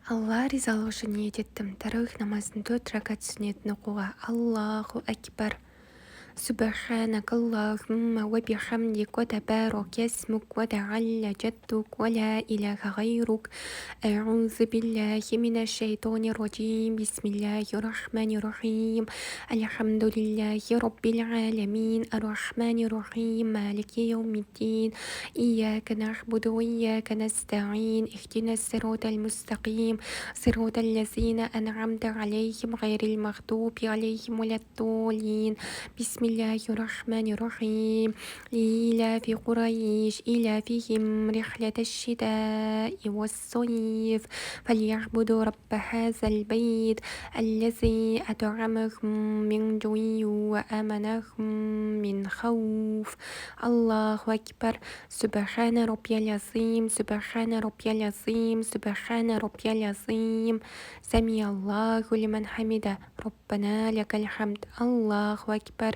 Алла ризалығы үшін ниет еттім. Тарауих намазын 4 ракат сүннетін оқуға. Аллаху әкбар. سبحانك اللهم وبحمدك وتبارك اسمك وتعالى جدك ولا إله غيرك. أعوذ بالله من الشيطان الرجيم. بسم الله الرحمن الرحيم. الحمد لله رب العالمين الرحمن الرحيم مالك يوم الدين. إياك نعبد وإياك نستعين. اهدنا الصراط المستقيم صراط الذين أنعمت عليهم غير المغضوب عليهم ولا الضالين. بسم الله الرحمن الرحيم. لإيلاف قريش إيلافهم رحلة الشتاء والصيف فليعبدوا رب هذا البيت الذي أطعمهم من جوع وآمنهم من خوف. الله أكبر. سبحان ربي العظيم سبحان ربي العظيم سبحان ربي العظيم. سمع الله لمن حمده ربنا لك الحمد. الله أكبر.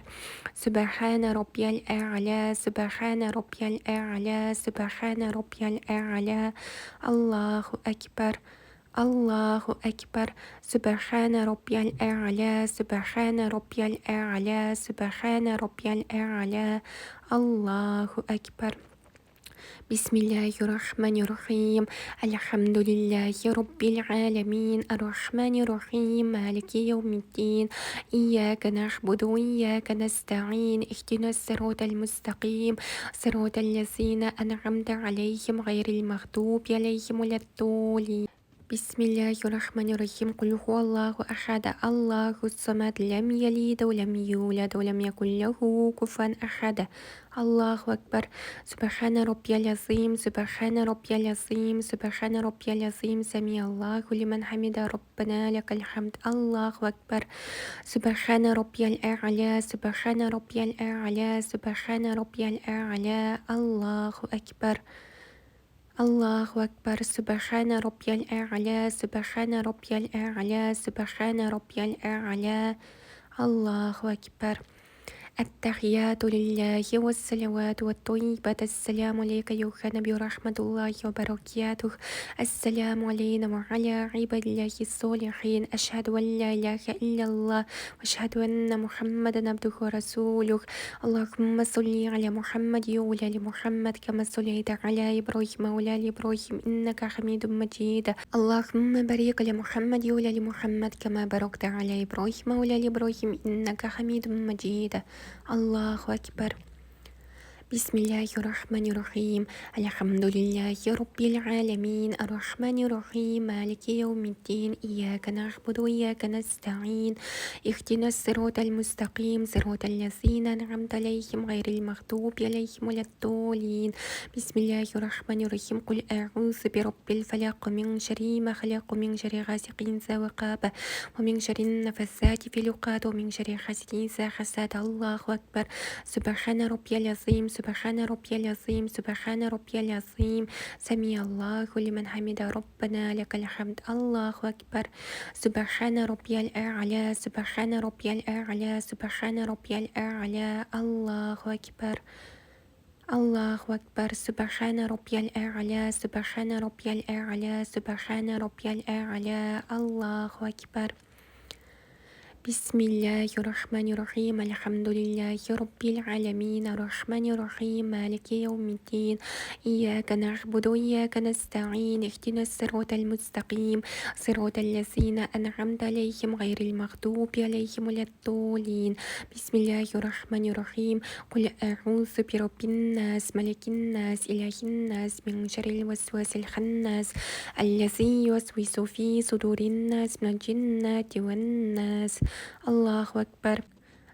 سبحان ربي الأعلى سبحان ربي الأعلى سبحان ربي الأعلى. الله أكبر. الله أكبر. سبحان ربي الأعلى سبحان ربي الأعلى سبحان ربي الأعلى. الله أكبر. بسم الله الرحمن الرحيم. الحمد لله رب العالمين الرحمن الرحيم مالك يوم الدين. إياك نعبد وإياك نستعين. اهدنا الصراط المستقيم صراط الذين أنعمت عليهم غير المغضوب عليهم ولا الضالين. بسم الله الرحمن الرحيم. قل هو الله أحد الله الصمد لم يلد ولم يولد ولم يكن له كفوا أحد. الله أكبر. سبحان ربي العظيم سبحان ربي العظيم سبحان ربي العظيم. سمع الله لمن حمد ربنا لك الحمد. الله أكبر. سبحان ربي الأعلى سبحان ربي الأعلى سبحان ربي الأعلى. الله أكبر. الله أكبر. سبحان ربي الأعلى سبحان ربي الأعلى سبحان ربي الأعلى. الله أكبر. التحيات لله والصلوات والطيبات. السلام عليك أيها النبي ورحمة الله وبركاته. السلام علينا وعلى عباد الله الصالحين. أشهد أن لا إله إلا الله وأشهد أن محمدا عبده ورسوله. اللهم صل على محمد وعلى آل محمد كما صليت على إبراهيم وعلى آل إبراهيم إنك حميد مجيد. اللهم بارك على محمد وعلى آل محمد كما باركت على إبراهيم وعلى آل إبراهيم إنك حميد مجيد. الله أكبر. بسم الله الرحمن الرحيم. الحمد لله رب العالمين الرحمن الرحيم مالك يوم الدين. إياك نعبد وإياك نستعين. اهدنا الصراط المستقيم صراط الذين أنعمت عليهم غير المغضوب عليهم ولا الضالين. بسم الله الرحمن الرحيم. قل أعوذ برب الفلق من شر ما خلق من شر غاسق إذا وقب ومن شر النفثات في العقد ومن شر حاسد إذا حسد. الله أكبر. سبحان ربي العظيم سبحان ربي العظيم سبحان ربي العظيم. سمع الله لمن حمد ربنا لك الحمد. الله أكبر. سبحان ربي الأعلى سبحان ربي الأعلى سبحان ربي الأعلى. الله أكبر. الله أكبر. سبحان ربي الأعلى سبحان ربي الأعلى سبحان ربي الأعلى. الله أكبر. بسم الله الرحمن الرحيم. الحمد لله رب العالمين الرحمن الرحيم مالك يوم الدين. إياك نعبد وإياك نستعين. اهدنا الصراط المستقيم صراط الذين أنعمت عليهم غير المغضوب عليهم ولا الضالين. بسم الله الرحمن الرحيم. قل أعوذ برب الناس ملك الناس إله الناس من شر الوسواس الخناس الذي يوسوس في صدور الناس من الجنة والناس. الله أكبر.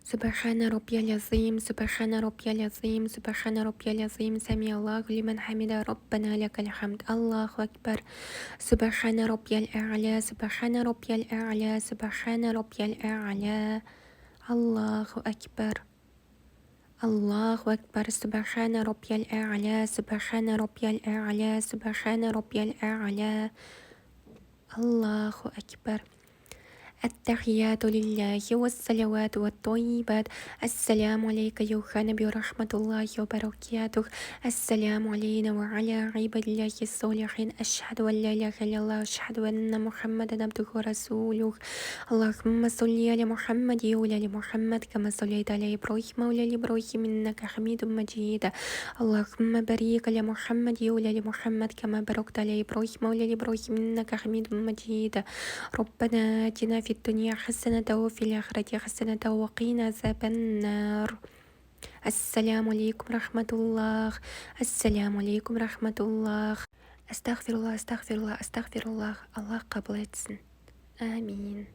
سبحان ربي العظيم سبحان ربي العظيم سبحان ربي العظيم. سمع الله لمن حمد ربنا لك الحمد. الله أكبر. سبحان ربي الأعلى سبحان ربي الأعلى سبحان ربي الأعلى. الله أكبر. الله أكبر. سبحان ربي الأعلى سبحان ربي الأعلى سبحان ربي الأعلى. الله أكبر. التحيات لله والصلوات والطيبات. السلام عليك أيها النبي ورحمة الله وبركاته. السلام علينا وعلى عباد الله الصالحين. أشهد أن لا إله إلا الله، أشهد أن محمدا عبده ورسوله. اللهم صل على محمد وعلى آل محمد كما صليت على إبراهيم وعلى آل إبراهيم إنك حميد مجيد. اللهم بارك على محمد وعلى آل محمد كما باركت على إبراهيم وعلى آل إبراهيم إنك حميد مجيد. ربنا آتنا في الدنيا حسنة وفي الآخرة حسنة وقنا عذاب النار. السلام عليكم ورحمة الله. السلام عليكم ورحمة الله. أستغفر الله أستغفر الله أستغفر الله. الله قبل etsin. آمين.